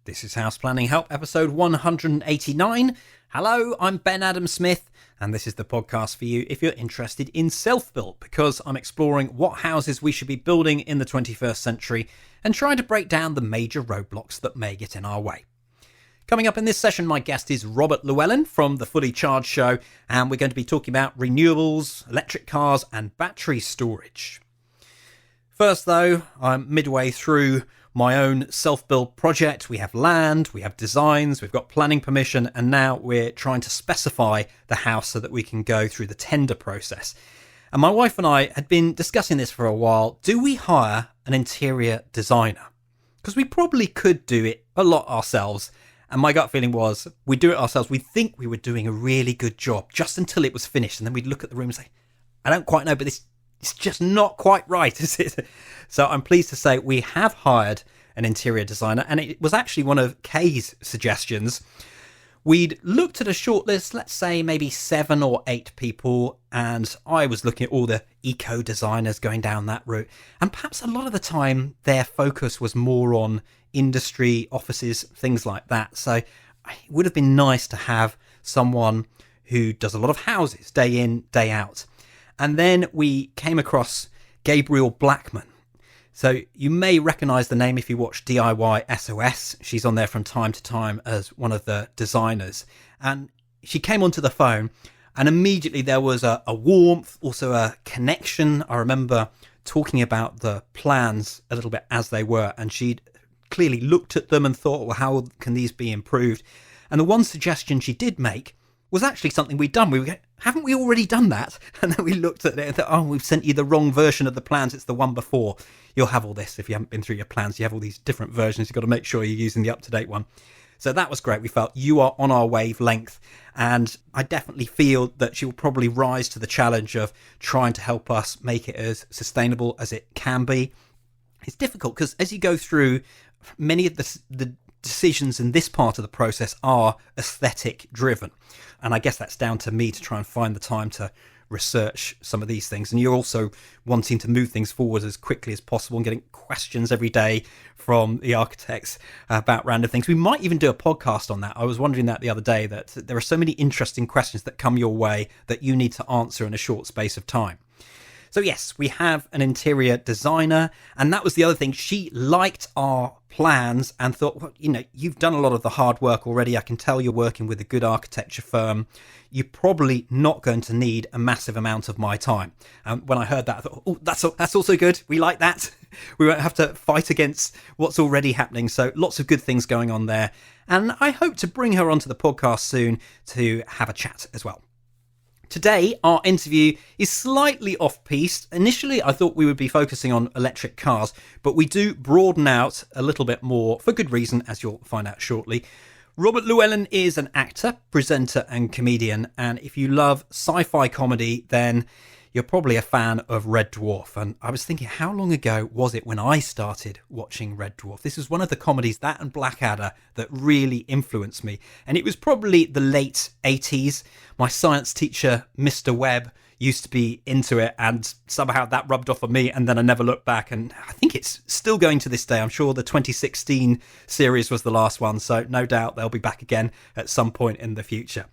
This is House Planning Help, episode 189. Hello, I'm Ben Adam Smith, and this is the podcast for you if you're interested in self-built, because I'm exploring what houses we should be building in the 21st century and trying to break down the major roadblocks that may get in our way. Coming up in this session, my guest is Robert Llewellyn from the Fully Charged Show, and we're going to be talking about renewables, electric cars, and battery storage. First, though, I'm midway through my own self-build project. We have land, we have designs, we've got planning permission, and now we're trying to specify the house so that we can go through the tender process. And my wife and I had been discussing this for a while. Do we hire an interior designer? Because we probably could do it a lot ourselves. And my gut feeling was, we'd do it ourselves. We'd think we were doing a really good job just until it was finished. And then we'd look at the room and say, I don't quite know, but it's just not quite right, is it? So I'm pleased to say we have hired an interior designer, and it was actually one of Kay's suggestions. We'd looked at a short list, let's say maybe 7 or 8 people, and I was looking at all the eco designers going down that route. And perhaps a lot of the time their focus was more on industry, offices, things like that. So it would have been nice to have someone who does a lot of houses day in, day out. And then we came across Gabriel Blackman. So you may recognise the name if you watch DIY SOS. She's on there from time to time as one of the designers. And she came onto the phone, and immediately there was a warmth, also a connection. I remember talking about the plans a little bit as they were, and she'd clearly looked at them and thought, well, how can these be improved? And the one suggestion she did make was actually something we'd done. We were going, haven't we already done that? And then we looked at it and thought, oh, we've sent you the wrong version of the plans. It's the one before. You'll have all this if you haven't been through your plans. You have all these different versions. You've got to make sure you're using the up-to-date one. So that was great. We felt you are on our wavelength, and I definitely feel that she will probably rise to the challenge of trying to help us make it as sustainable as it can be. It's difficult because as you go through, many of the decisions in this part of the process are aesthetic driven. And I guess that's down to me to try and find the time to research some of these things. And you're also wanting to move things forward as quickly as possible and getting questions every day from the architects about random things. We might even do a podcast on that. I was wondering that the other day, that there are so many interesting questions that come your way that you need to answer in a short space of time. So yes, we have an interior designer, and that was the other thing. She liked our plans and thought, well, you know, you've done a lot of the hard work already. I can tell you're working with a good architecture firm. You're probably not going to need a massive amount of my time. When I heard that, I thought, oh, that's also good. We like that. We won't have to fight against what's already happening. So lots of good things going on there. And I hope to bring her onto the podcast soon to have a chat as well. Today, our interview is slightly off-piste. Initially, I thought we would be focusing on electric cars, but we do broaden out a little bit more for good reason, as you'll find out shortly. Robert Llewellyn is an actor, presenter and comedian, and if you love sci-fi comedy, then you're probably a fan of Red Dwarf. And I was thinking, how long ago was it when I started watching Red Dwarf? This was one of the comedies, that and Blackadder, that really influenced me. And it was probably the late 80s. My science teacher, Mr. Webb, used to be into it, and somehow that rubbed off on me, and then I never looked back. And I think it's still going to this day. I'm sure the 2016 series was the last one, so no doubt they'll be back again at some point in the future.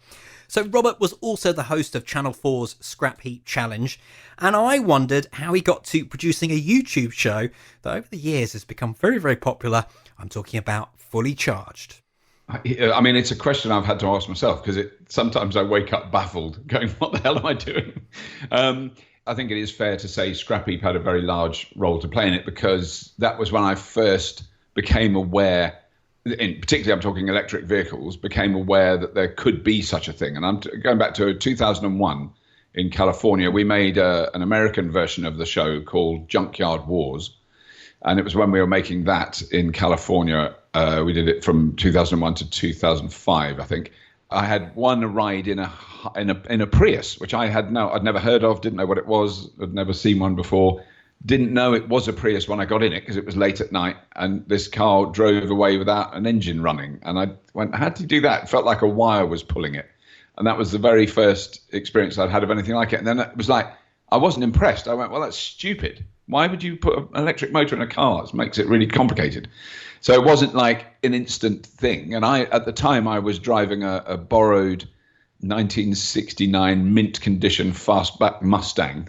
So Robert was also the host of Channel 4's Scrap Heap Challenge, and I wondered how he got to producing a YouTube show that over the years has become very, very popular. I'm talking about Fully Charged. I mean, it's a question I've had to ask myself, because sometimes I wake up baffled going, what the hell am I doing? I think it is fair to say Scrap Heap had a very large role to play in it, because that was when I first became aware, particularly I'm talking electric vehicles, became aware that there could be such a thing. And I'm going back to 2001 in California. We made an American version of the show called Junkyard Wars. And it was when we were making that in California. We did it from 2001 to 2005, I think. I had won a ride in a Prius, which I'd never heard of, didn't know what it was, had never seen one before. Didn't know it was a Prius when I got in it, because it was late at night, and this car drove away without an engine running. And I went, how did you do that? It felt like a wire was pulling it. And that was the very first experience I'd had of anything like it. And then it was like, I wasn't impressed. I went, well, that's stupid. Why would you put an electric motor in a car? It makes it really complicated. So it wasn't like an instant thing. And at the time, I was driving a borrowed 1969 mint condition fastback Mustang.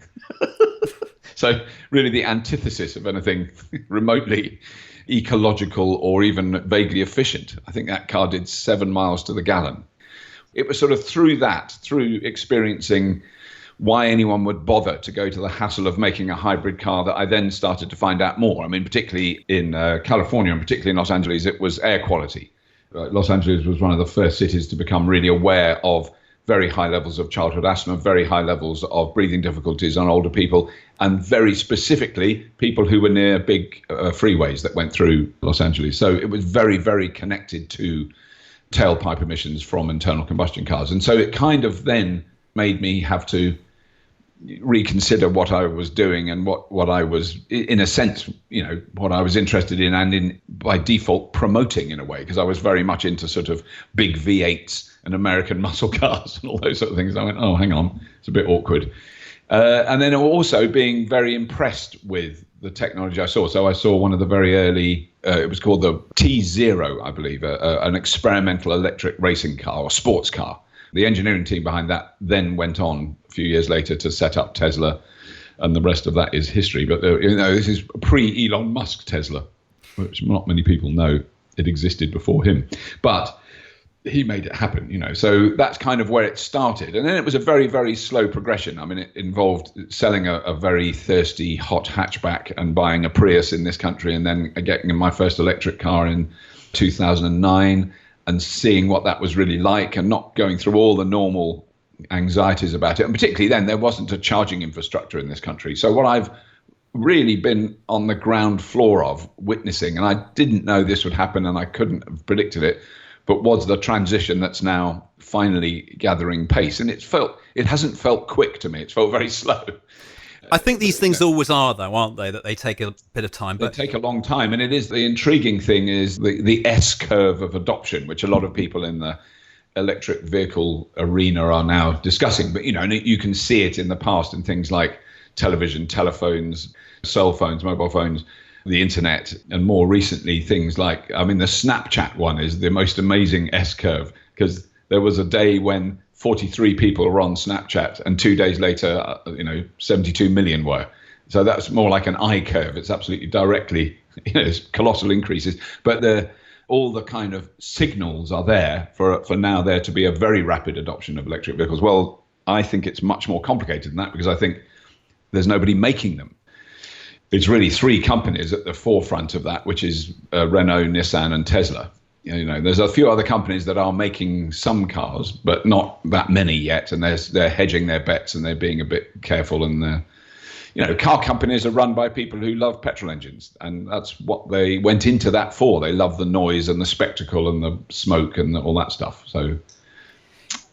So really the antithesis of anything remotely ecological or even vaguely efficient. I think that car did 7 miles to the gallon. It was sort of through experiencing why anyone would bother to go to the hassle of making a hybrid car that I then started to find out more. I mean, particularly in California and particularly in Los Angeles, it was air quality. Los Angeles was one of the first cities to become really aware of very high levels of childhood asthma, very high levels of breathing difficulties on older people, and very specifically people who were near big freeways that went through Los Angeles. So it was very, very connected to tailpipe emissions from internal combustion cars. And so it kind of then made me have to reconsider what I was doing and what I was, in a sense, what I was interested in and in by default promoting in a way, because I was very much into sort of big V8s and American muscle cars and all those sort of things. I went, oh, hang on, it's a bit awkward. And then also being very impressed with the technology I saw. So I saw one of the very early, it was called the T0, I believe, an experimental electric racing car or sports car. The engineering team behind that then went on a few years later to set up Tesla, and the rest of that is history. But this is pre-Elon Musk Tesla, which not many people know it existed before him. But he made it happen, So that's kind of where it started. And then it was a very, very slow progression. I mean, it involved selling a very thirsty, hot hatchback and buying a Prius in this country, and then getting my first electric car in 2009. And seeing what that was really like and not going through all the normal anxieties about it. And particularly then, there wasn't a charging infrastructure in this country. So what I've really been on the ground floor of witnessing, and I didn't know this would happen and I couldn't have predicted it, but was the transition that's now finally gathering pace. And it hasn't felt quick to me. It's felt very slow. I think these things always are, though, aren't they? That they take a bit of time. But they take a long time. And it is the intriguing thing is the S curve of adoption, which a lot of people in the electric vehicle arena are now discussing. But, and you can see it in the past in things like television, telephones, cell phones, mobile phones, the internet, and more recently things like, the Snapchat one is the most amazing S curve, because there was a day when 43 people were on Snapchat, and 2 days later, 72 million were. So that's more like an I curve. It's absolutely directly, it's colossal increases. But all the kind of signals are there for now there to be a very rapid adoption of electric vehicles. Well, I think it's much more complicated than that, because I think there's nobody making them. It's really 3 companies at the forefront of that, which is Renault, Nissan, and Tesla. There's a few other companies that are making some cars, but not that many yet, and they're hedging their bets and they're being a bit careful. And car companies are run by people who love petrol engines, and that's what they went into that for. They love the noise and the spectacle and the smoke and all that stuff. So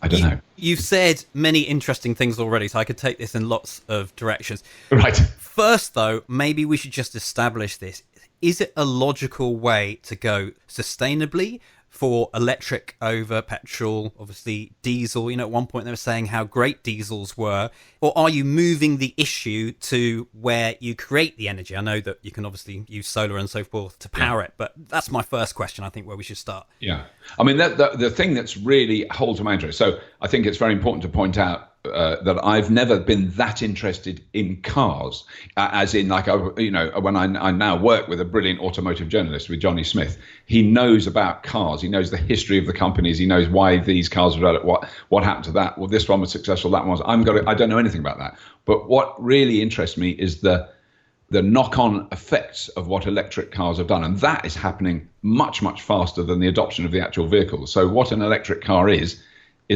I don't know. You've said many interesting things already, so I could take this in lots of directions. Right. First, though, maybe we should just establish this. Is it a logical way to go sustainably for electric over petrol, obviously diesel? At one point they were saying how great diesels were. Or are you moving the issue to where you create the energy? I know that you can obviously use solar and so forth to power it, but that's my first question, I think, where we should start. Yeah. The thing that's really holds my interest. So I think it's very important to point out that I've never been that interested in cars, as in when I now work with a brilliant automotive journalist, with Johnny Smith. He knows about cars. He knows the history of the companies. He knows why these cars were developed, what happened to that. Well, this one was successful, that one was. I don't know anything about that. But what really interests me is the knock-on effects of what electric cars have done. And that is happening much, much faster than the adoption of the actual vehicle. So what an electric car is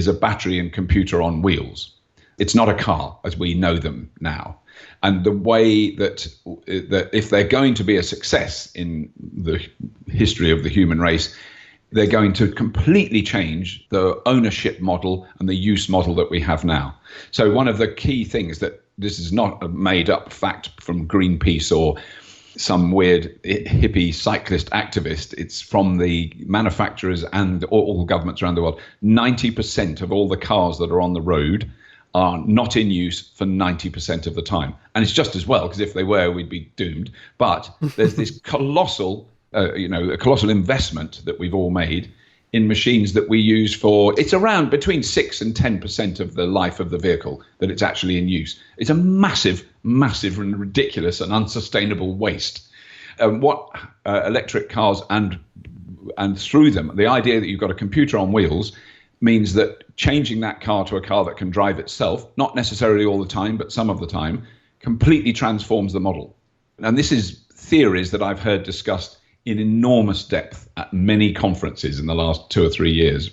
a battery and computer on wheels. It's not a car as we know them now. And the way that if they're going to be a success in the history of the human race, they're going to completely change the ownership model and the use model that we have now. So one of the key things that this is not a made up fact from Greenpeace or some weird hippie cyclist activist. It's from the manufacturers and all governments around the world. 90% of all the cars that are on the road are not in use for 90% of the time. And it's just as well, because if they were, we'd be doomed. But there's this colossal, a colossal investment that we've all made in machines that we use for, it's around between 6 and 10% of the life of the vehicle that it's actually in use. It's a massive, massive and ridiculous and unsustainable waste. What electric cars and through them, the idea that you've got a computer on wheels means that changing that car to a car that can drive itself, not necessarily all the time, but some of the time, completely transforms the model. And this is theories that I've heard discussed in enormous depth at many conferences in the last 2 or 3 years.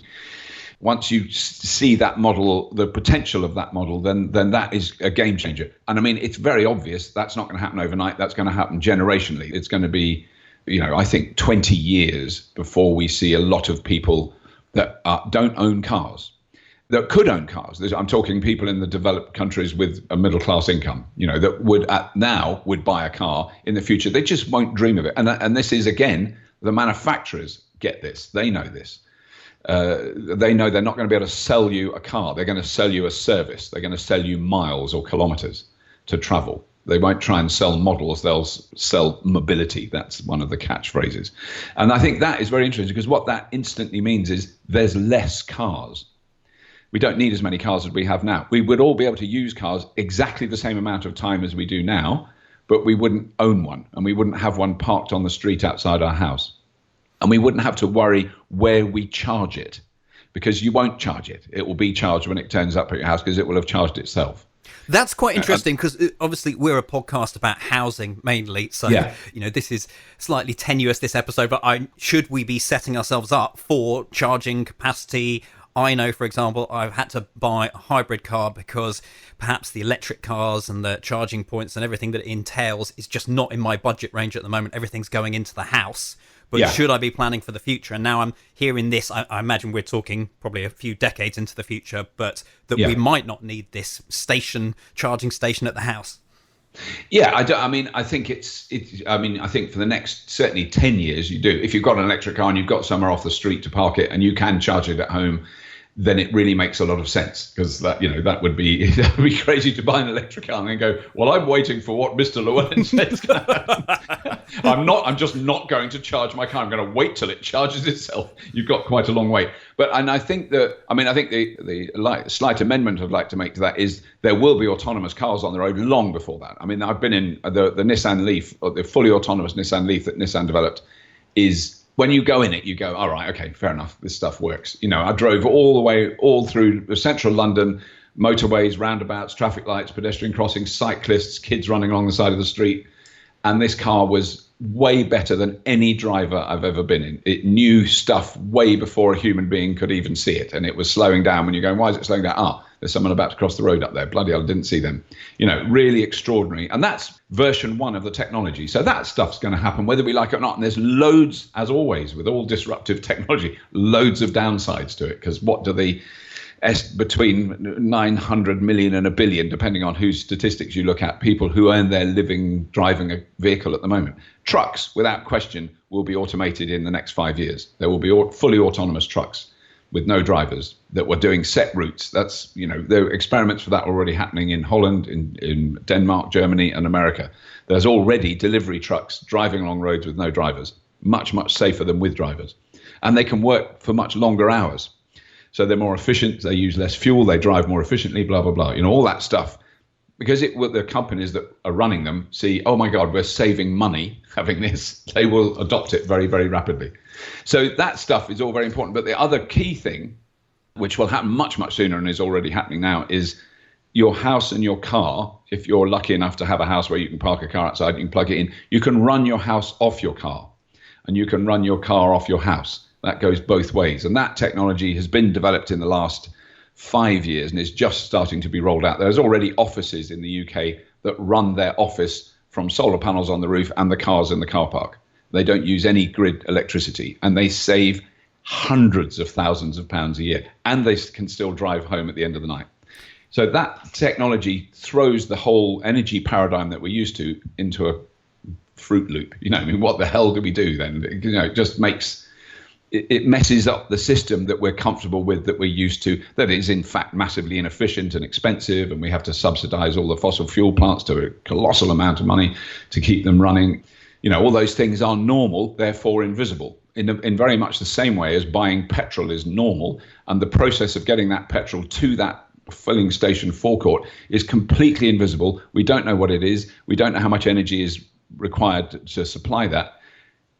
Once you see that model, the potential of that model, then that is a game changer. And I mean, it's very obvious that's not going to happen overnight. That's going to happen generationally. It's going to be, I think 20 years before we see a lot of people that don't own cars, that could own cars. I'm talking people in the developed countries with a middle class income, that would buy a car in the future. They just won't dream of it. And this is, again, the manufacturers get this. They know this. They know they're not going to be able to sell you a car. They're going to sell you a service. They're going to sell you miles or kilometers to travel. They won't try and sell models. They'll sell mobility. That's one of the catchphrases. And I think that is very interesting, because what that instantly means is there's less cars. We don't need as many cars as we have now. We would all be able to use cars exactly the same amount of time as we do now, but we wouldn't own one, and we wouldn't have one parked on the street outside our house. And we wouldn't have to worry where we charge it, because you won't charge it. It will be charged when it turns up at your house, because it will have charged itself. That's quite interesting, because obviously we're a podcast about housing mainly. So, this is slightly tenuous, this episode, but should we be setting ourselves up for charging capacity? I know, for example, I've had to buy a hybrid car because perhaps the electric cars and the charging points and everything that it entails is just not in my budget range at the moment. Everything's going into the house. But should I be planning for the future? And now I'm hearing this, I imagine we're talking probably a few decades into the future, but that we might not need this charging station at the house. Yeah, I think I think for the next certainly 10 years you do. If you've got an electric car and you've got somewhere off the street to park it and you can charge it at home, then it really makes a lot of sense, because that would be crazy to buy an electric car and then go, well, I'm waiting for what Mr. Llewellyn said is going to happen. I'm just not going to charge my car. I'm going to wait till it charges itself. You've got quite a long wait. I think the slight amendment I'd like to make to that is there will be autonomous cars on the road long before that. I mean, I've been in the Nissan Leaf, or the fully autonomous Nissan Leaf that Nissan developed, is when you go in it, you go, all right, okay, fair enough. This stuff works. I drove all through central London, motorways, roundabouts, traffic lights, pedestrian crossings, cyclists, kids running along the side of the street. And this car was way better than any driver I've ever been in. It knew stuff way before a human being could even see it. And it was slowing down when you're going, why is it slowing down? There's someone about to cross the road up there. Bloody hell, I didn't see them. Really extraordinary. And that's version 1 of the technology. So that stuff's going to happen whether we like it or not. And there's loads, as always, with all disruptive technology, loads of downsides to it. Because what do the between 900 million and a billion, depending on whose statistics you look at, people who earn their living driving a vehicle at the moment. Trucks, without question, will be automated in the next 5 years. There will be fully autonomous trucks with no drivers that were doing set routes. That's, there are experiments for that already happening in Holland, in Denmark, Germany, and America. There's already delivery trucks driving along roads with no drivers, much, much safer than with drivers. And they can work for much longer hours. So they're more efficient, they use less fuel, they drive more efficiently, blah, blah, blah. All that stuff. Because the companies that are running them see, oh my God, we're saving money having this. They will adopt it very, very rapidly. So that stuff is all very important. But the other key thing, which will happen much, much sooner and is already happening now, is your house and your car. If you're lucky enough to have a house where you can park a car outside, you can plug it in. You can run your house off your car, and you can run your car off your house. That goes both ways. And that technology has been developed in the last 5 years and is just starting to be rolled out. There's already offices in the UK that run their office from solar panels on the roof and the cars in the car park. They don't use any grid electricity, and they save hundreds of thousands of pounds a year, and they can still drive home at the end of the night. So that technology throws the whole energy paradigm that we're used to into a Fruit Loop. What the hell do we do then? It just makes it messes up the system that we're comfortable with, that we're used to, that is in fact massively inefficient and expensive, and we have to subsidize all the fossil fuel plants to a colossal amount of money to keep them running. All those things are normal, therefore invisible, in very much the same way as buying petrol is normal, and the process of getting that petrol to that filling station forecourt is completely invisible. We don't know what it is. We don't know how much energy is required to supply that.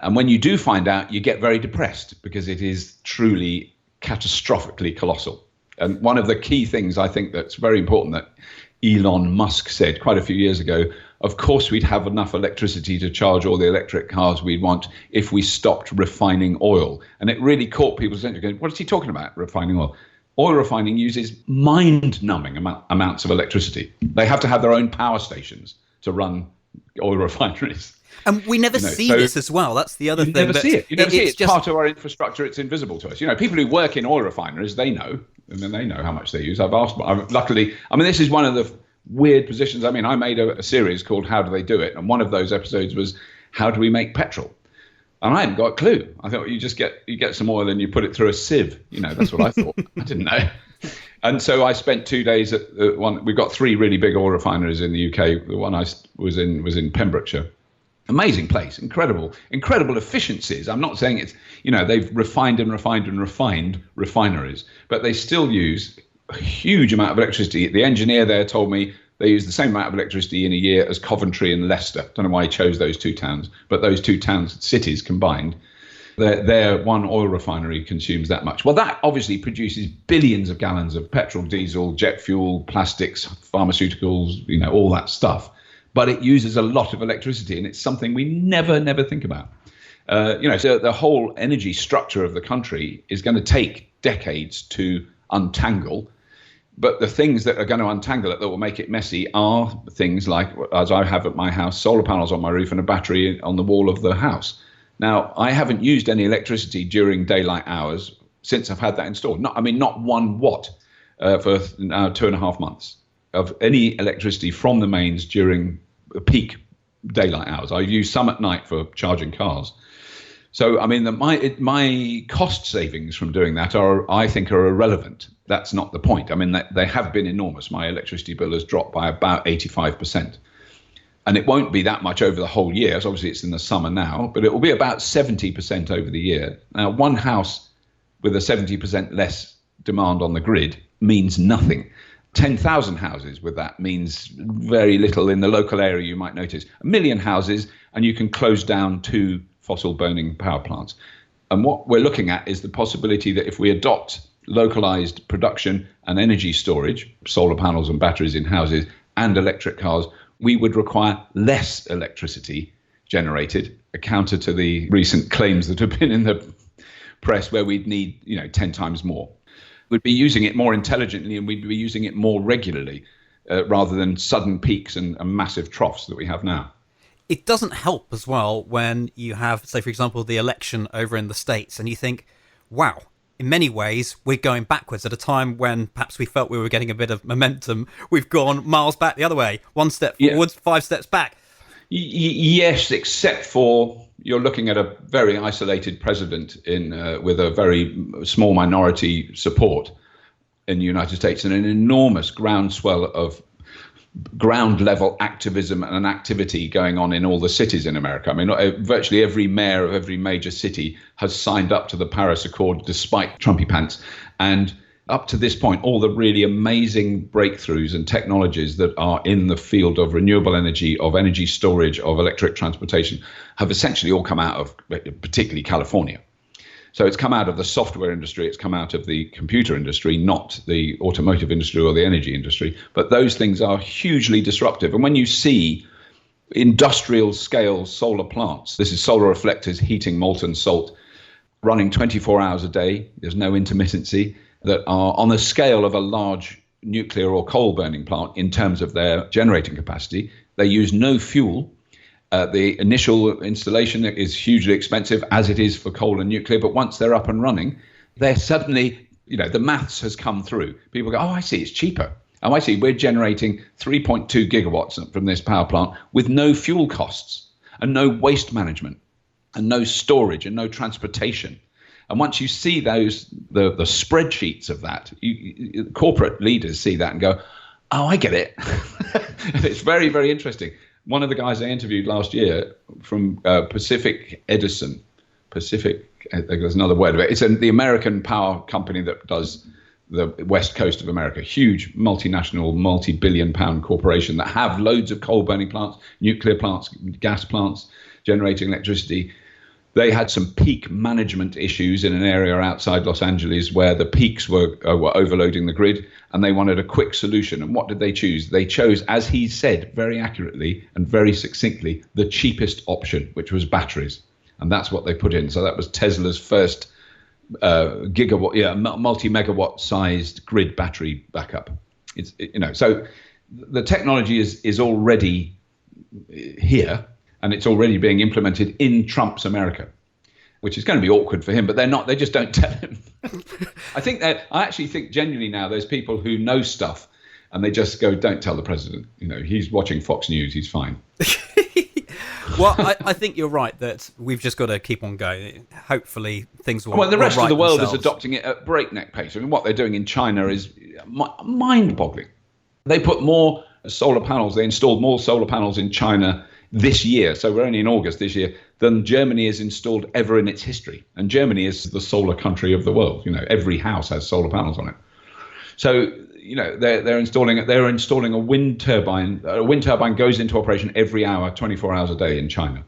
And when you do find out, you get very depressed because it is truly catastrophically colossal. And one of the key things I think that's very important that Elon Musk said quite a few years ago, of course we'd have enough electricity to charge all the electric cars we'd want if we stopped refining oil. And it really caught people's attention going, what is he talking about, refining oil? Oil refining uses mind-numbing amounts of electricity. They have to have their own power stations to run oil refineries. And we never see this as well. That's the other thing. You never see it. You never see it. It's just part of our infrastructure. It's invisible to us. People who work in oil refineries, they know. And then they know how much they use. Luckily, this is one of the weird positions. I made a series called How Do They Do It? And one of those episodes was, how do we make petrol? And I hadn't got a clue. I thought you get some oil and you put it through a sieve. That's what I thought. I didn't know. And so I spent 2 days at one. We've got 3 really big oil refineries in the UK. The one I was in Pembrokeshire. Amazing place, incredible efficiencies. I'm not saying it's, they've refined refineries, but they still use a huge amount of electricity. The engineer there told me they use the same amount of electricity in a year as Coventry and Leicester. Don't know why he chose those 2 towns, but those 2 towns, cities combined, their one oil refinery consumes that much. Well, that obviously produces billions of gallons of petrol, diesel, jet fuel, plastics, pharmaceuticals, all that stuff. But it uses a lot of electricity, and it's something we never think about. So the whole energy structure of the country is going to take decades to untangle. But the things that are going to untangle it, that will make it messy, are things like, as I have at my house, solar panels on my roof and a battery on the wall of the house. Now, I haven't used any electricity during daylight hours since I've had that installed. Not 1 watt for now 2.5 months. Of any electricity from the mains during the peak daylight hours. I've used some at night for charging cars. So, my cost savings from doing that I think are irrelevant. That's not the point. They have been enormous. My electricity bill has dropped by about 85%. And it won't be that much over the whole year. So obviously, it's in the summer now, but it will be about 70% over the year. Now, one house with a 70% less demand on the grid means nothing. 10,000 houses with that means very little in the local area. You might notice 1 million houses and you can close down 2 fossil burning power plants. And what we're looking at is the possibility that if we adopt localized production and energy storage, solar panels and batteries in houses and electric cars, we would require less electricity generated, a counter to the recent claims that have been in the press where we'd need 10 times more. We'd be using it more intelligently and we'd be using it more regularly rather than sudden peaks and massive troughs that we have now. It doesn't help as well when you have, say, for example, the election over in the States and you think, wow, in many ways, we're going backwards at a time when perhaps we felt we were getting a bit of momentum. We've gone miles back the other way, 1 step forwards, 5 steps back. Yes, except for you're looking at a very isolated president with a very small minority support in the United States and an enormous groundswell of ground level activism and activity going on in all the cities in America. Virtually every mayor of every major city has signed up to the Paris Accord despite Trumpy pants. And up to this point, all the really amazing breakthroughs and technologies that are in the field of renewable energy, of energy storage, of electric transportation have essentially all come out of particularly California. So it's come out of the software industry, it's come out of the computer industry, not the automotive industry or the energy industry. But those things are hugely disruptive. And when you see industrial scale solar plants, this is solar reflectors heating molten salt, running 24 hours a day, there's no intermittency, that are on the scale of a large nuclear or coal burning plant in terms of their generating capacity. They use no fuel. The initial installation is hugely expensive, as it is for coal and nuclear. But once they're up and running, they're suddenly, the maths has come through. People go, oh, I see, it's cheaper. Oh, I see, we're generating 3.2 gigawatts from this power plant with no fuel costs and no waste management and no storage and no transportation. And once you see those, the spreadsheets of that, corporate leaders see that and go, oh, I get it. It's very, very interesting. One of the guys I interviewed last year from Pacific Edison, there's another word of it. It's the American power company that does the west coast of America, huge multinational, multi-billion pound corporation that have loads of coal burning plants, nuclear plants, gas plants, generating electricity. They had some peak management issues in an area outside Los Angeles where the peaks were overloading the grid, and they wanted a quick solution. And what did they choose? They chose, as he said very accurately and very succinctly, the cheapest option, which was batteries. And that's what they put in. So that was Tesla's first multi-megawatt sized grid battery backup. So the technology is already here. And it's already being implemented in Trump's America, which is going to be awkward for him. But they're not. They just don't tell him. I actually think genuinely now there's people who know stuff, and they just go, "Don't tell the president." He's watching Fox News. He's fine. Well, I think you're right that we've just got to keep on going. Hopefully, things will. Well, the rest of the world themselves. is adopting it at breakneck pace. I mean, what they're doing in China is mind-boggling. They put more solar panels. They installed more solar panels in China this year, so we're only in August this year, than Germany has installed ever in its history. And Germany is the solar country of the world. Every house has solar panels on it. So, they're installing a wind turbine. A wind turbine goes into operation every hour, 24 hours a day in China.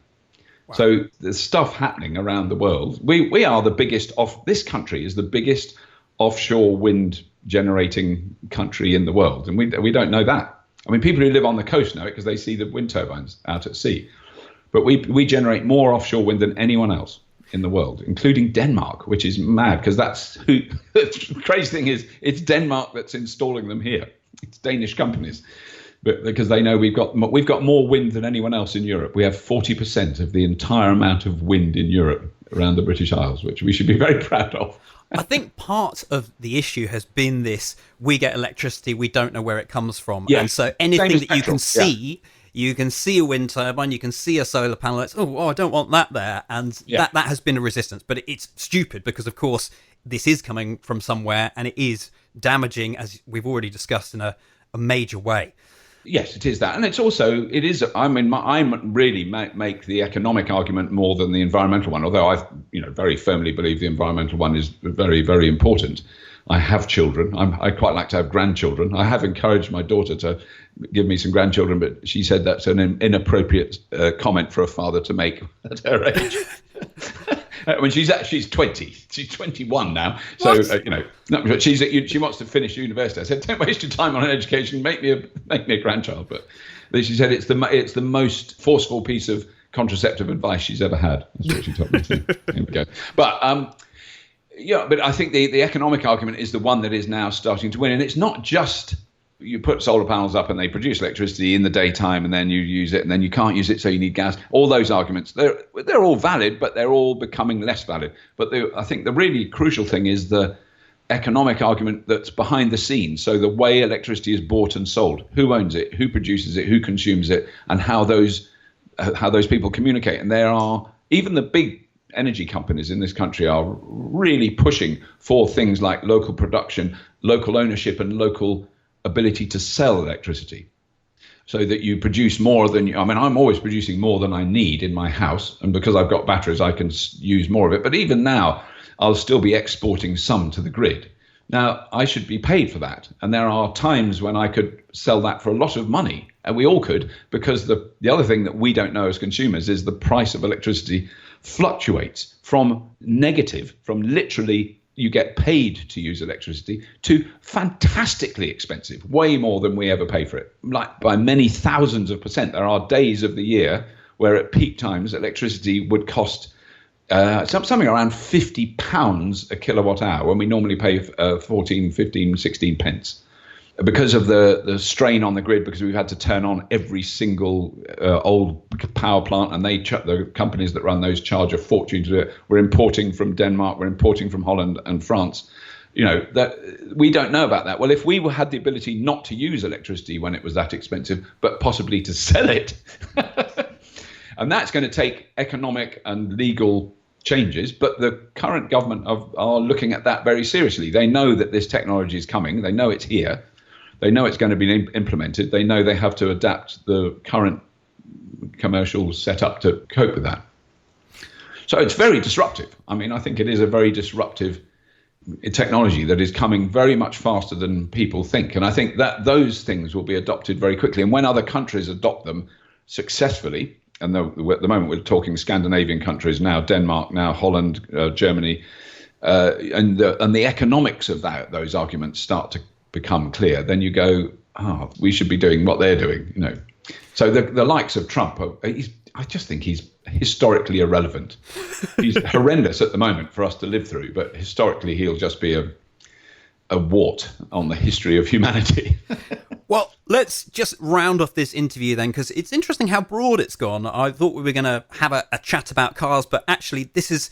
Wow. So there's stuff happening around the world. We are the biggest this country is the biggest offshore wind generating country in the world. And we don't know that. I mean, people who live on the coast know it because they see the wind turbines out at sea. But we generate more offshore wind than anyone else in the world, including Denmark, which is mad because the crazy thing is it's Denmark that's installing them here. It's Danish companies, but because they know we've got more wind than anyone else in Europe. We have 40% of the entire amount of wind in Europe around the British Isles, which we should be very proud of. I think part of the issue has been this: we get electricity, we don't know where it comes from. Yeah. And so anything that you can see, you can see a wind turbine, you can see a solar panel, it's, I don't want that there. And that has been a resistance. But it's stupid because, of course, this is coming from somewhere and it is damaging, as we've already discussed, in a major way. Yes, it is that. And I really make the economic argument more than the environmental one, although I very firmly believe the environmental one is very, very important. I have children. I quite like to have grandchildren. I have encouraged my daughter to give me some grandchildren, but she said that's an inappropriate comment for a father to make at her age. I mean, she's 20. She's 21 now. So, she wants to finish university. I said, don't waste your time on an education. Make me a grandchild. But she said it's the most forceful piece of contraceptive advice she's ever had. That's what she told me to. Here we go. But, but I think the economic argument is the one that is now starting to win. And it's not just you put solar panels up and they produce electricity in the daytime and then you use it and then you can't use it, so you need gas. All those arguments, they're all valid, but they're all becoming less valid. But I think the really crucial thing is the economic argument that's behind the scenes. So the way electricity is bought and sold, who owns it, who produces it, who consumes it, and how those people communicate. And there are even the big energy companies in this country are really pushing for things like local production, local ownership, and local ability to sell electricity, so that you produce more than I'm always producing more than I need in my house, and because I've got batteries I can use more of it, but even now I'll still be exporting some to the grid. Now I should be paid for that, and there are times when I could sell that for a lot of money, and we all could, because the other thing that we don't know as consumers is the price of electricity fluctuates from negative, from literally you get paid to use electricity, to fantastically expensive, way more than we ever pay for it. Like by many thousands of %. There are days of the year where at peak times electricity would cost something around £50 a kilowatt hour, when we normally pay 14, 15, 16 pence. Because of the strain on the grid, because we've had to turn on every single old power plant, and the companies that run those charge a fortune to do it. We're importing from Denmark, we're importing from Holland and France. That we don't know about that. Well, if we had the ability not to use electricity when it was that expensive, but possibly to sell it, and that's going to take economic and legal changes, but the current government are looking at that very seriously. They know that this technology is coming. They know it's here. They know it's going to be implemented. They know they have to adapt the current commercial setup to cope with that. So it's very disruptive. I mean, I think it is a very disruptive technology that is coming very much faster than people think. And I think that those things will be adopted very quickly. And when other countries adopt them successfully, and at the moment we're talking Scandinavian countries now, Denmark, now Holland, Germany, and the economics of those arguments start to become clear, then you go, we should be doing what they're doing, So the likes of Trump, I just think he's historically irrelevant. He's horrendous at the moment for us to live through, but historically he'll just be a wart on the history of humanity. Well, let's just round off this interview then, because it's interesting how broad it's gone. I thought we were going to have a chat about cars, but actually this is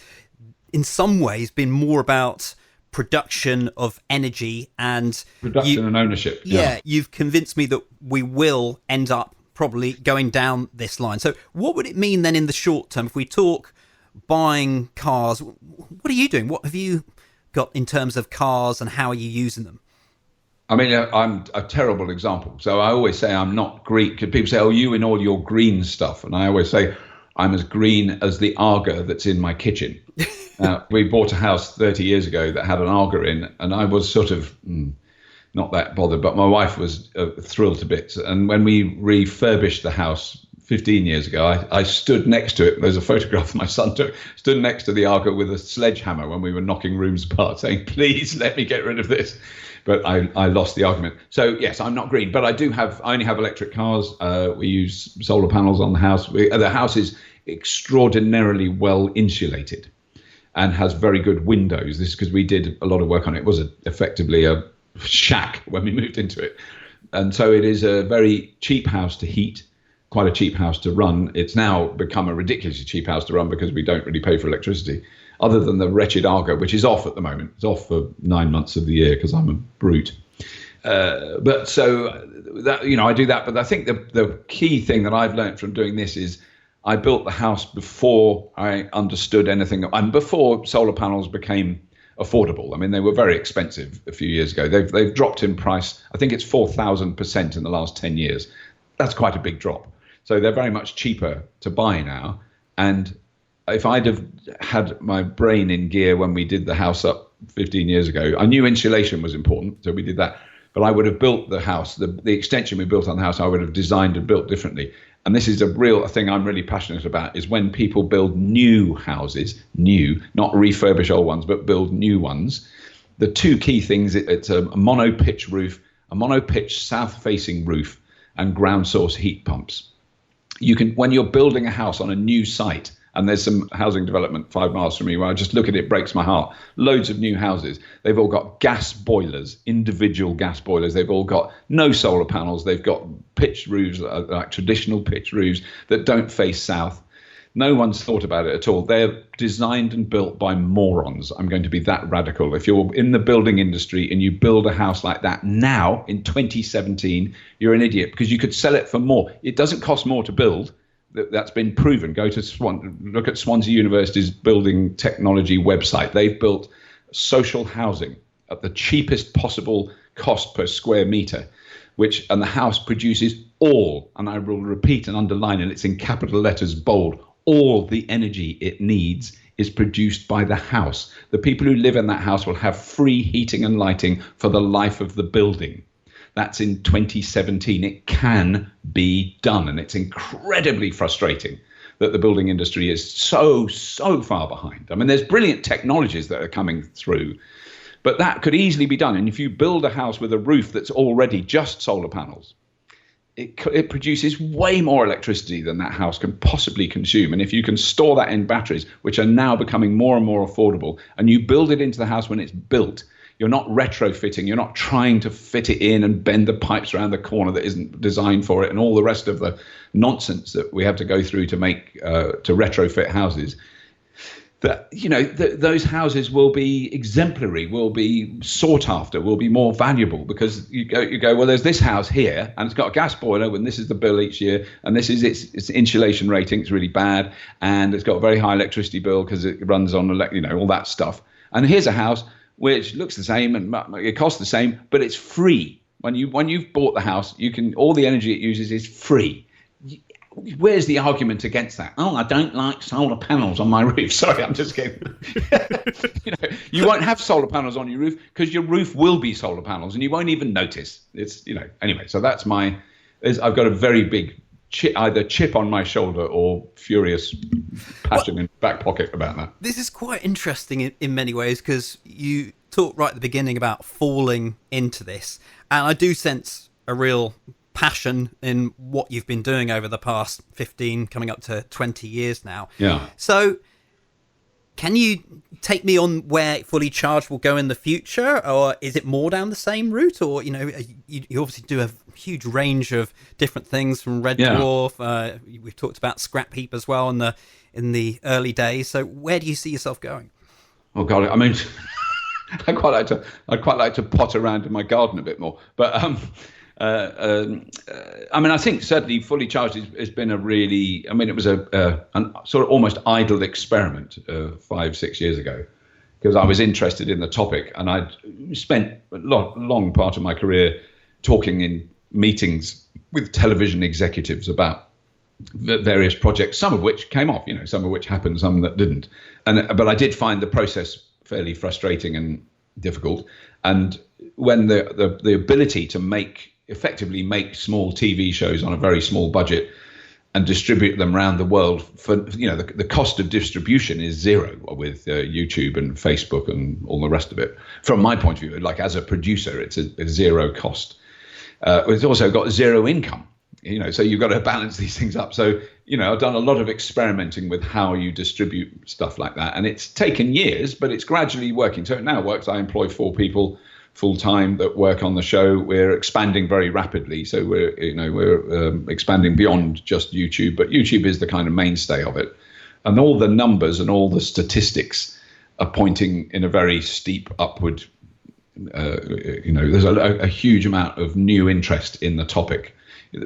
in some ways been more about production of energy and production and ownership. Yeah, you've convinced me that we will end up probably going down this line. So what would it mean then in the short term if we talk buying cars? What are you doing? What have you got in terms of cars and how are you using them? I mean, I'm a terrible example. So I always say I'm not green. Because people say, you in all your green stuff. And I always say I'm as green as the Arga that's in my kitchen. We bought a house 30 years ago that had an Arga in, and I was sort of not that bothered, but my wife was thrilled to bits. And when we refurbished the house 15 years ago, I stood next to it. There's a photograph my son took, stood next to the Arga with a sledgehammer when we were knocking rooms apart, saying, please let me get rid of this. But I lost the argument. So yes, I'm not green, but I only have electric cars. We use solar panels on the house. The house is extraordinarily well insulated and has very good windows. This is because we did a lot of work on it. It was effectively a shack when we moved into it. And so it is a very cheap house to heat, quite a cheap house to run. It's now become a ridiculously cheap house to run because we don't really pay for electricity, other than the wretched Arga, which is off at the moment. It's off for 9 months of the year because I'm a brute. But so that, I do that. But I think the key thing that I've learned from doing this is I built the house before I understood anything, and before solar panels became affordable. I mean, they were very expensive a few years ago. They've dropped in price. I think it's 4,000% in the last 10 years. That's quite a big drop. So they're very much cheaper to buy now. And if I'd have had my brain in gear when we did the house up 15 years ago, I knew insulation was important, so we did that. But I would have built the house, the extension we built on the house, I would have designed and built differently. And this is a thing I'm really passionate about, is when people build new houses, not refurbish old ones, but build new ones. The two key things, it's a mono-pitch roof, a mono-pitch south-facing roof, and ground source heat pumps. You can, when you're building a house on a new site, and there's some housing development 5 miles from me where I just look at it, breaks my heart. Loads of new houses. They've all got gas boilers, individual gas boilers. They've all got no solar panels. They've got pitched roofs, like traditional pitched roofs that don't face south. No one's thought about it at all. They're designed and built by morons. I'm going to be that radical. If you're in the building industry and you build a house like that now in 2017, you're an idiot, because you could sell it for more. It doesn't cost more to build. That's been proven. Go to look at Swansea University's building technology website. They've built social housing at the cheapest possible cost per square meter, and the house produces all, and I will repeat and underline, and it's in capital letters, bold, all the energy it needs is produced by the house. The people who live in that house will have free heating and lighting for the life of the building. That's in 2017. It can be done. And it's incredibly frustrating that the building industry is so far behind. I mean, there's brilliant technologies that are coming through, but that could easily be done. And if you build a house with a roof that's already just solar panels, it produces way more electricity than that house can possibly consume. And if you can store that in batteries, which are now becoming more and more affordable, and you build it into the house when it's built, you're not retrofitting, you're not trying to fit it in and bend the pipes around the corner that isn't designed for it, and all the rest of the nonsense that we have to go through to make to retrofit houses. that, those houses will be exemplary, will be sought after, will be more valuable, because you go, well, there's this house here and it's got a gas boiler and this is the bill each year, and this is its insulation rating, it's really bad, and it's got a very high electricity bill because it runs on all that stuff. And here's a house which looks the same and it costs the same, but it's free. When you've bought the house, all the energy it uses is free. Where's the argument against that? Oh, I don't like solar panels on my roof. Sorry, I'm just kidding. You won't have solar panels on your roof because your roof will be solar panels and you won't even notice. It's, anyway, so that's I've got a very big either chip on my shoulder or furious passion in the back pocket about that. This is quite interesting in many ways, because you talked right at the beginning about falling into this. And I do sense a real passion in what you've been doing over the past 15, coming up to 20 years now. Yeah. So can you take me on where Fully Charged will go in the future, or is it more down the same route? Or, you obviously do a huge range of different things from Red Dwarf. We've talked about Scrap Heap as well in the early days. So where do you see yourself going? Oh God, I mean, I'd quite like to pot around in my garden a bit more, but I think certainly Fully Charged has been it was a sort of almost idle experiment 5-6 years ago, because I was interested in the topic, and I'd spent a long part of my career talking in meetings with television executives about various projects, some of which came off, some of which happened, some that didn't. But I did find the process fairly frustrating and difficult. And when the ability to effectively make small TV shows on a very small budget and distribute them around the world for, the cost of distribution is zero with YouTube and Facebook and all the rest of it. From my point of view, like as a producer, it's a zero cost. It's also got zero income, so you've got to balance these things up. So, I've done a lot of experimenting with how you distribute stuff like that. And it's taken years, but it's gradually working. So it now works. I employ 4 people full time that work on the show. We're expanding very rapidly. So we're expanding beyond just YouTube, but YouTube is the kind of mainstay of it. And all the numbers and all the statistics are pointing in a very steep upward. There's a huge amount of new interest in the topic.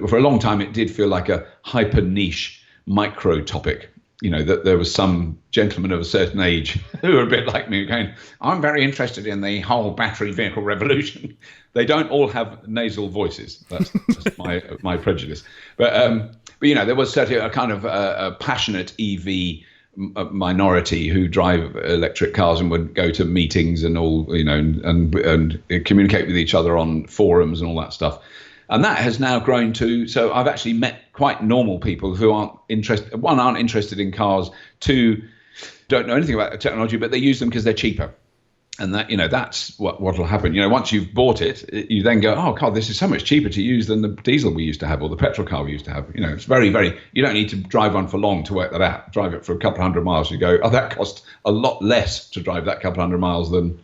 For a long time, it did feel like a hyper niche micro topic. That there was some gentlemen of a certain age who were a bit like me going, I'm very interested in the whole battery vehicle revolution. They don't all have nasal voices. That's just my prejudice. But there was certainly a kind of a passionate EV minority who drive electric cars and would go to meetings and all, and communicate with each other on forums and all that stuff. And that has now grown to, so I've actually met quite normal people who aren't interested in cars, 2, don't know anything about the technology, but they use them because they're cheaper. And that, that's what will happen. Once you've bought it, you then go, oh God, this is so much cheaper to use than the diesel we used to have or the petrol car we used to have. It's very, very, you don't need to drive one for long to work that out. Drive it for a couple of 100 miles. You go, oh, that cost a lot less to drive that couple of 100 miles than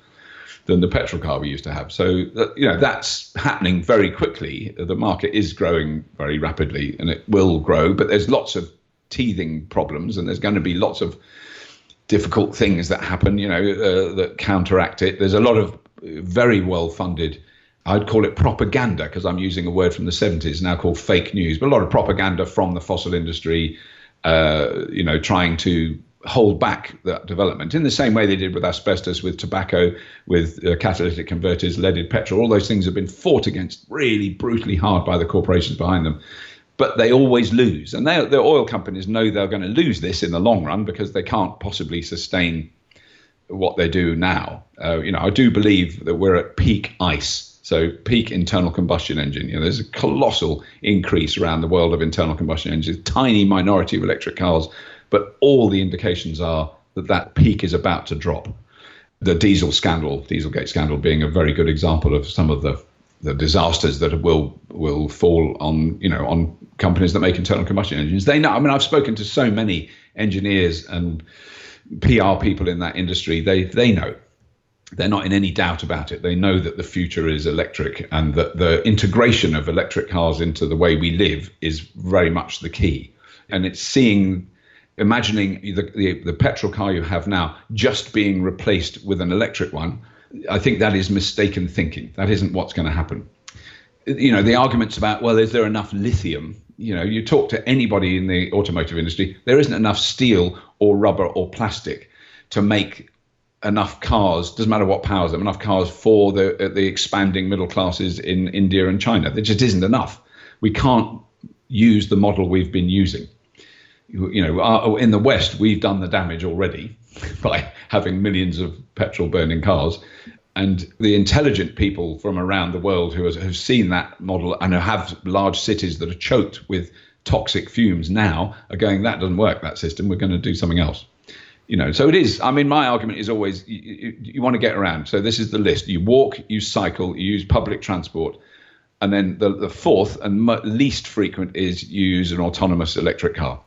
the petrol car we used to have. So, that's happening very quickly. The market is growing very rapidly and it will grow, but there's lots of teething problems and there's going to be lots of difficult things that happen, that counteract it. There's a lot of very well-funded, I'd call it propaganda, because I'm using a word from the 70s now called fake news, but a lot of propaganda from the fossil industry, trying to hold back that development in the same way they did with asbestos, with tobacco, with catalytic converters, leaded petrol. All those things have been fought against really brutally hard by the corporations behind them, but they always lose. And the oil companies know they're going to lose this in the long run because they can't possibly sustain what they do now. I do believe that we're at peak ICE, so peak internal combustion engine. There's a colossal increase around the world of internal combustion engines, tiny minority of electric cars, but all the indications are that peak is about to drop. The Dieselgate scandal being a very good example of some of the disasters that will fall on companies that make internal combustion engines. They know. I've spoken to so many engineers and PR people in that industry. They know. They're not in any doubt about it. They know that the future is electric and that the integration of electric cars into the way we live is very much the key. And it's seeing imagining the petrol car you have now just being replaced with an electric one, I think that is mistaken thinking. That isn't what's going to happen. The arguments about, well, is there enough lithium? You talk to anybody in the automotive industry, there isn't enough steel or rubber or plastic to make enough cars, doesn't matter what powers them, enough cars for the expanding middle classes in India and China. There just isn't enough. We can't use the model we've been using. In the West, we've done the damage already by having millions of petrol burning cars. And the intelligent people from around the world who have seen that model and who have large cities that are choked with toxic fumes now are going, that doesn't work, that system. We're going to do something else. So it is. I mean, my argument is always you want to get around. So this is the list. You walk, you cycle, you use public transport. And then the fourth and least frequent is you use an autonomous electric car.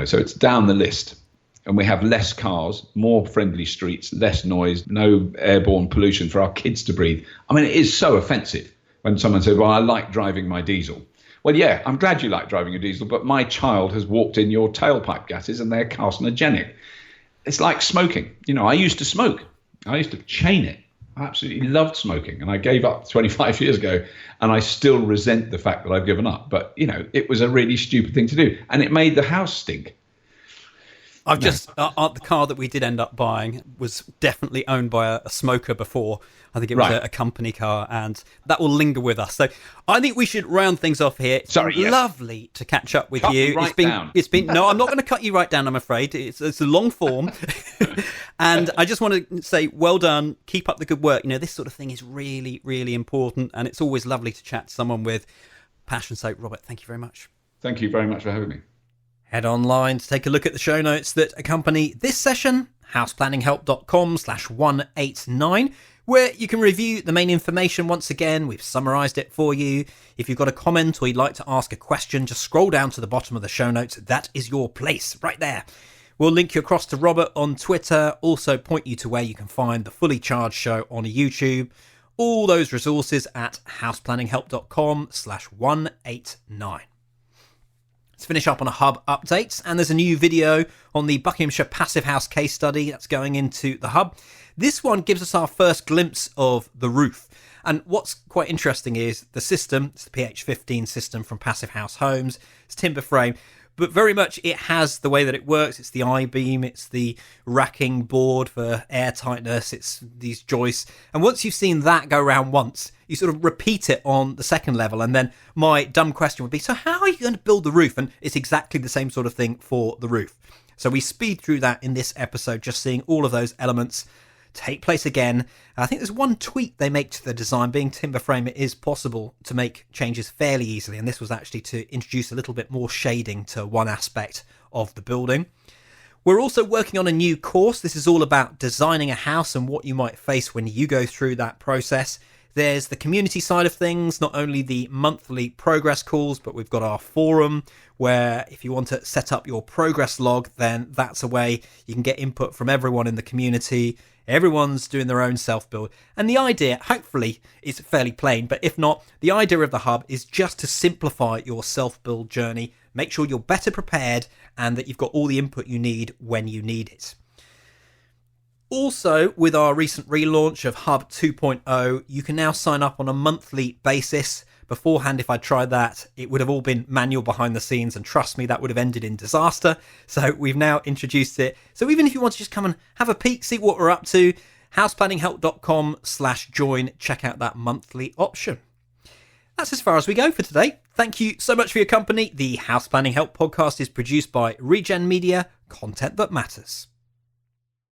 So it's down the list. And we have less cars, more friendly streets, less noise, no airborne pollution for our kids to breathe. I mean, it is so offensive when someone says, well, I like driving my diesel. Well, yeah, I'm glad you like driving a diesel, but my child has walked in your tailpipe gases and they're carcinogenic. It's like smoking. I used to smoke. I used to chain it. I absolutely loved smoking. And I gave up 25 years ago. And I still resent the fact that I've given up. But, it was a really stupid thing to do. And it made the house stink. The car that we did end up buying was definitely owned by a smoker before. I think it was a company car, and that will linger with us. So I think we should round things off here. Sorry, yes. Lovely to catch up with cut you. It's been no, I'm not going to cut you right down, I'm afraid. It's a long form. And I just want to say well done. Keep up the good work. This sort of thing is really, really important, and it's always lovely to chat to someone with passion. So Robert, thank you very much. Thank you very much for having me. Head online to take a look at the show notes that accompany this session, houseplanninghelp.com/189, where you can review the main information. Once again, we've summarised it for you. If you've got a comment or you'd like to ask a question, just scroll down to the bottom of the show notes. That is your place, right there. We'll link you across to Robert on Twitter, also point you to where you can find the Fully Charged show on YouTube. All those resources at houseplanninghelp.com/189. Let's finish up on a hub update, and there's a new video on the Buckinghamshire Passive House case study that's going into the hub. This one gives us our first glimpse of the roof. And what's quite interesting is the system, it's the PH15 system from Passive House Homes, it's timber frame, but very much it has the way that it works. It's the I-beam, it's the racking board for air tightness, it's these joists. And once you've seen that go around once, you sort of repeat it on the second level. And then my dumb question would be, so how are you going to build the roof? And it's exactly the same sort of thing for the roof. So we speed through that in this episode, just seeing all of those elements take place again. I think there's one tweak they make to the design. Being timber frame, it is possible to make changes fairly easily, and this was actually to introduce a little bit more shading to one aspect of the building. We're also working on a new course. This is all about designing a house and what you might face when you go through that process. There's the community side of things, not only the monthly progress calls, but we've got our forum where if you want to set up your progress log, then that's a way you can get input from everyone in the community. Everyone's doing their own self-build. And the idea, hopefully, is fairly plain. But if not, the idea of the hub is just to simplify your self-build journey. Make sure you're better prepared and that you've got all the input you need when you need it. Also, with our recent relaunch of Hub 2.0, you can now sign up on a monthly basis. Beforehand, if I tried that, it would have all been manual behind the scenes, and trust me, that would have ended in disaster. So we've now introduced it. So even if you want to just come and have a peek, see what we're up to, houseplanninghelp.com/join, check out that monthly option. That's as far as we go for today. Thank you so much for your company. The House Planning Help podcast is produced by Regen Media, content that matters.